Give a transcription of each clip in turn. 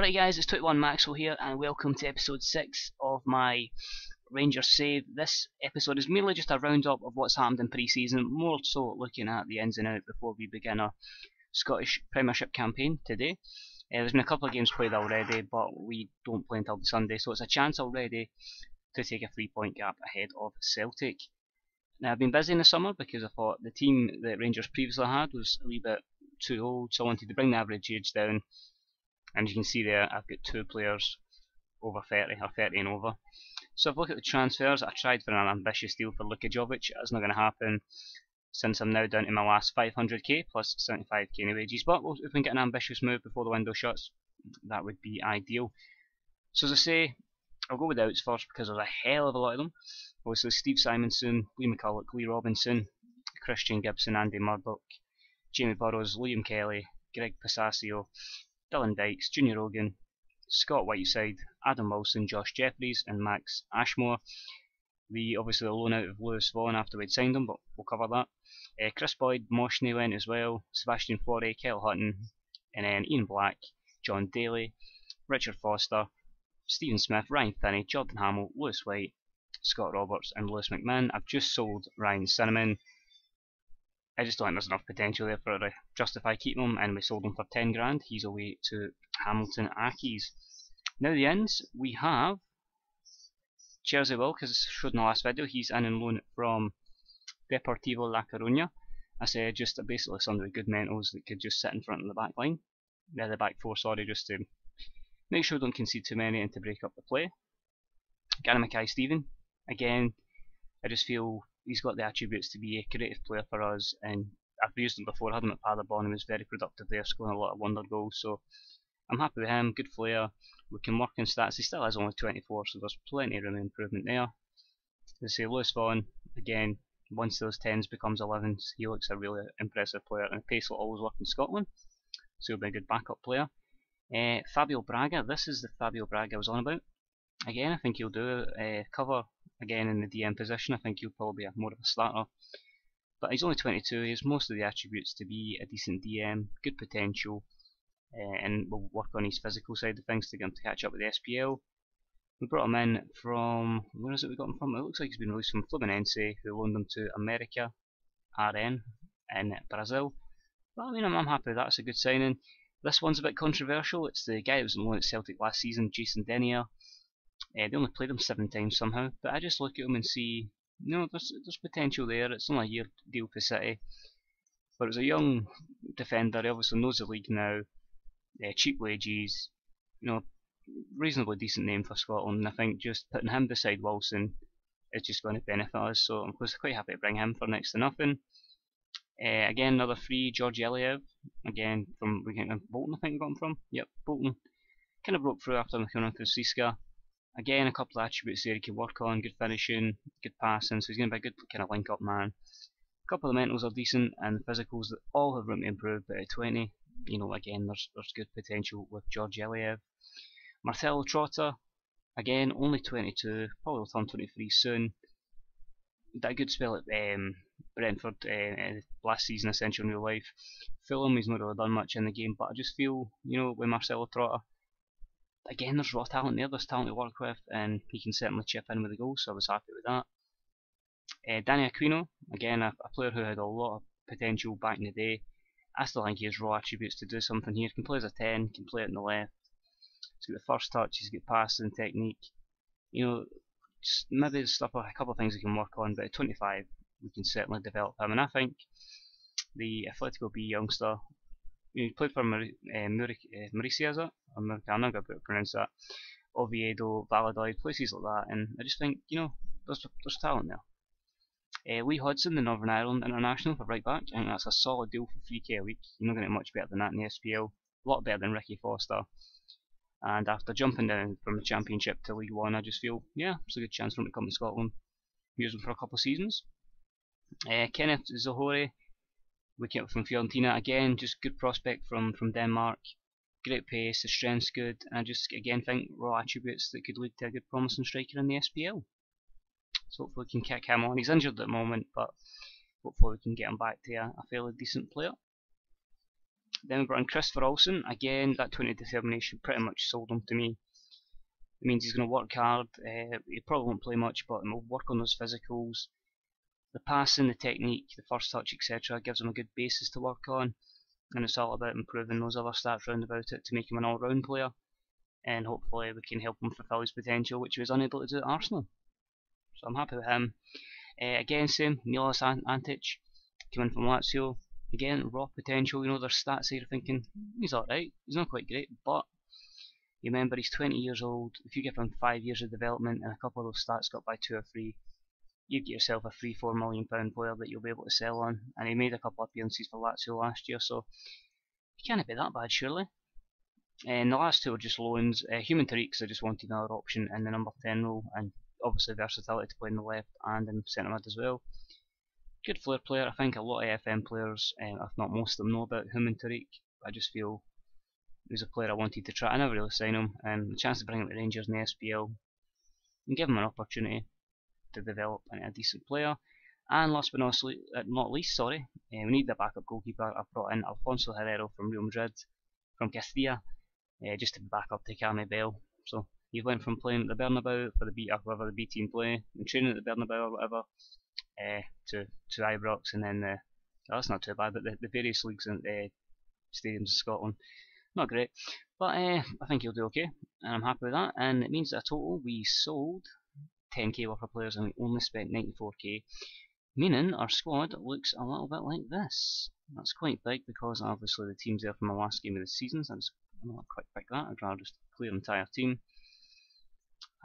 Alright guys, it's 21 Maxwell here and welcome to episode 6 of my Rangers save. This episode is merely just a roundup of what's happened in pre-season, more so looking at the ins and outs before we begin our Scottish Premiership campaign today. There's been a couple of games played already, but we don't play until the Sunday, so it's a chance already to take a 3-point gap ahead of Celtic. Now I've been busy in the summer because I thought the team that Rangers previously had was a wee bit too old, so I wanted to bring the average age down. And you can see there I've got two players over 30 or 30 and over. So if I look at the transfers, I tried for an ambitious deal for Luka Jovic. That's not going to happen since I'm now down to my last 500k plus 75k in wages. But if we can get an ambitious move before the window shuts, that would be ideal. So as I say, I'll go with the outs first because there's a hell of a lot of them. Obviously Steve Simonson, Lee McCulloch, Lee Robinson, Christian Gibson, Andy Murdoch, Jamie Burrows, Liam Kelly, Greg Passacio, Dylan Dykes, Junior Rogan, Scott Whiteside, Adam Wilson, Josh Jeffries and Max Ashmore. Obviously the loan out of Lewis Vaughan after we'd signed him, but we'll cover that. Chris Boyd, Moshney went as well, Sebastian Forey, Kyle Hutton, and then Ian Black, John Daly, Richard Foster, Stephen Smith, Ryan Finney, Jordan Hamill, Lewis White, Scott Roberts and Lewis McMahon. I've just sold Ryan Cinnamon. I just don't think there's enough potential there for it to justify keeping him, and we sold him for 10 grand. He's away to Hamilton Accies. Now the ends, we have Jersey Will, because it's showed in the last video, he's in and loan from Deportivo La Coruña. I said just basically somebody with good mentals that could just sit in front of the back line. The back four, sorry, just to make sure we don't concede too many and to break up the play. Gary Mackay-Steven, again, I just feel he's got the attributes to be a creative player for us, and I've used him before. I had him at Paderborn, he was very productive there, scoring a lot of wonder goals, so I'm happy with him. Good flair, we can work in stats. He still has only 24, so there's plenty of room of improvement there. As I say, Lewis Vaughan, again, once those 10s becomes 11s, he looks a really impressive player, and pace will always work in Scotland, so he'll be a good backup player. Fabio Braga, this is the Fabio Braga I was on about. Again, I think he'll do cover again in the DM position. I think he'll probably be more of a starter, but he's only 22. He has most of the attributes to be a decent DM, good potential, and we'll work on his physical side of things to get him to catch up with the SPL. We brought him in from, where is it we got him from? It looks like he's been released from Fluminense, who loaned him to America RN in Brazil. But I mean, I'm happy with that. It's a good signing. This one's a bit controversial. It's the guy that was on loan at Celtic last season, Jason Denier. They only played him 7 times somehow, but I just look at him and see, you know, there's potential there. It's only a year deal for City, but as a young defender, he obviously knows the league now. Cheap wages, you know, reasonably decent name for Scotland, and I think just putting him beside Wilson is just going to benefit us. So I'm quite happy to bring him for next to nothing. Again, another free, George Eliev, again from Bolton, I think we got him from. Yep, Bolton. Kind of broke through after him coming on through Siska. Again, a couple of attributes there he can work on, good finishing, good passing, so he's going to be a good kind of link-up man. A couple of the mentals are decent, and the physicals that all have room to improve, but at 20, you know, again, there's good potential with George Eliev. Marcelo Trotta, again, only 22, probably will turn 23 soon. Did a good spell at Brentford last season, essentially in real life. Fulham, he's not really done much in the game, but I just feel, you know, with Marcelo Trotta, again, there's raw talent there, there's talent to work with, and he can certainly chip in with the goals, so I was happy with that. Danny Aquino, again, a player who had a lot of potential back in the day. I still think he has raw attributes to do something here. Can play as a 10, can play it on the left. He's got the first touch, he's got passing technique. You know, just maybe stuff, a couple of things we can work on, but at 25, we can certainly develop him. And I think the Atletico B youngster, he played for Mauricia, is it? I'm not going to pronounce that. Oviedo, Valladolid, places like that, and I just think, you know, there's talent there. Lee Hodson, the Northern Ireland international for right back, I think that's a solid deal for 3k a week. You're not going to get much better than that in the SPL. A lot better than Ricky Foster. And after jumping down from the Championship to League One, I just feel, yeah, it's a good chance for him to come to Scotland. Use him for a couple of seasons. Kenneth Zohore, we came up from Fiorentina, again, just good prospect from Denmark. Great pace, the strength's good, and I just again think raw attributes that could lead to a good promising striker in the SPL. So hopefully we can kick him on. He's injured at the moment, but hopefully we can get him back to a fairly decent player. Then we brought in Christopher Olsen. Again, that 20 determination pretty much sold him to me. It means he's going to work hard. He probably won't play much, but he'll work on those physicals. The passing, the technique, the first touch, etc. gives him a good basis to work on. And it's all about improving those other stats round about it to make him an all-round player. And hopefully we can help him fulfil his potential, which he was unable to do at Arsenal. So I'm happy with him. Against him, Milos Antic, coming from Lazio. Again, raw potential. You know, there's stats here thinking, he's alright, he's not quite great, but you remember he's 20 years old. If you give him 5 years of development and a couple of those stats got by 2 or 3, you get yourself a £3-4 million pound player that you'll be able to sell on. And he made a couple of appearances for Lazio last year, so he can't be that bad, surely. And the last two are just loans. Human Tariq, because I just wanted another option in the number 10 role, and obviously versatility to play in the left and in centre mid as well. Good flair player. I think a lot of FM players, if not most of them, know about Human Tariq. I just feel he was a player I wanted to try. I never really signed him, and the chance to bring him to Rangers in the SPL and give him an opportunity to develop into a decent player. And last but not least, we need a backup goalkeeper. I've brought in Alfonso Herrero from Real Madrid, from Castilla, just to back up to Cammy Bell. So he went from playing at the Bernabeu for the B team play, and training at the Bernabeu or whatever, to Ibrox, and then that's not too bad, but the various leagues and stadiums in Scotland. Not great, but I think he'll do okay, and I'm happy with that. And it means that a total we sold 10k worth of players and we only spent 94k, meaning our squad looks a little bit like this. That's quite big because obviously the team's there from the last game of the season, so I'm not quite pick that. I'd rather just clear the entire team.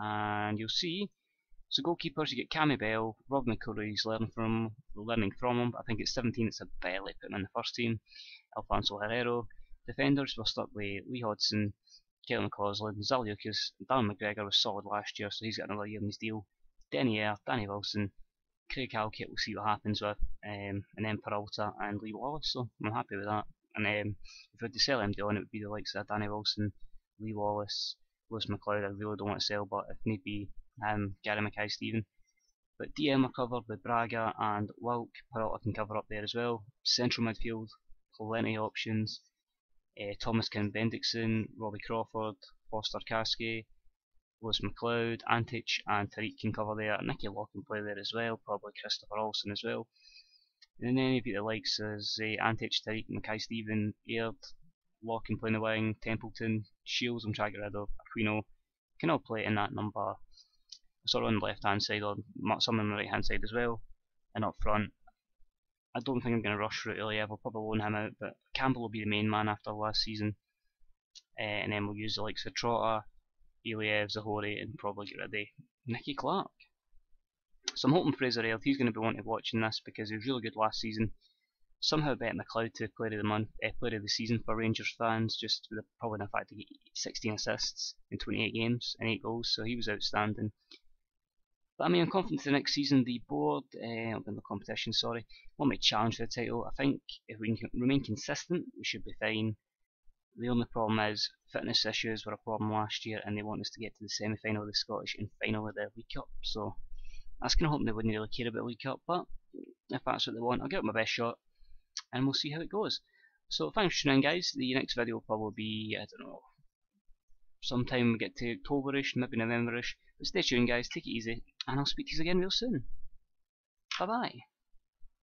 And you'll see, so goalkeepers, you get Cammy Bell, Rob McCurry's learning from him. I think at 17 it's a barely put him in the first team. Alfonso Herrero. Defenders, we'll start with Lee Hodgson, Kellen McCausland, Zaliukas. Dan McGregor was solid last year, so he's got another year in his deal. Denier, Danny Wilson, Craig Halkett, we'll see what happens with, and then Peralta and Lee Wallace, so I'm happy with that. And if we had to sell MD on, it would be the likes of Danny Wilson, Lee Wallace, Lewis McLeod. I really don't want to sell, but if need be, Gary Mackay-Steven. But DM are covered with Braga and Wilk. Peralta can cover up there as well. Central midfield, plenty of options. Thomas Ken Bendixson, Robbie Crawford, Foster Caskie, Lewis McLeod, Antich and Tariq can cover there. Nicky Law can play there as well, probably Christopher Olsen as well. And then you've got the likes as Antich, Tariq, Mackay-Steven, Aird, Law can play in the wing, Templeton, Shields I'm trying to get rid of, Aquino, can all play in that number, sort of on the left hand side or some on the right hand side as well. And up front, I don't think I'm going to rush through Iliev, I'll probably loan him out, but Campbell will be the main man after last season. And then we'll use the likes of Trotta, Iliev, Zahori, and probably get rid of Nicky Clark. So I'm hoping Fraser Aird, he's going to be wanting to watching this because he was really good last season. Somehow bet McLeod to player of the month, player of the season for Rangers fans, just with probably the fact he got 16 assists in 28 games and 8 goals, so he was outstanding. But I mean, I'm confident for the next season. The board, in the competition, want me to challenge for the title. I think if we can remain consistent, we should be fine. The only problem is fitness issues were a problem last year, and they want us to get to the semi-final of the Scottish and final of the League Cup. So that's going to hope they wouldn't really care about the League Cup. But if that's what they want, I'll give it my best shot, and we'll see how it goes. So thanks for tuning in, guys. The next video will probably be, I don't know, sometime we get to Octoberish, maybe Novemberish. But stay tuned, guys. Take it easy, and I'll speak to you again real soon. Bye bye.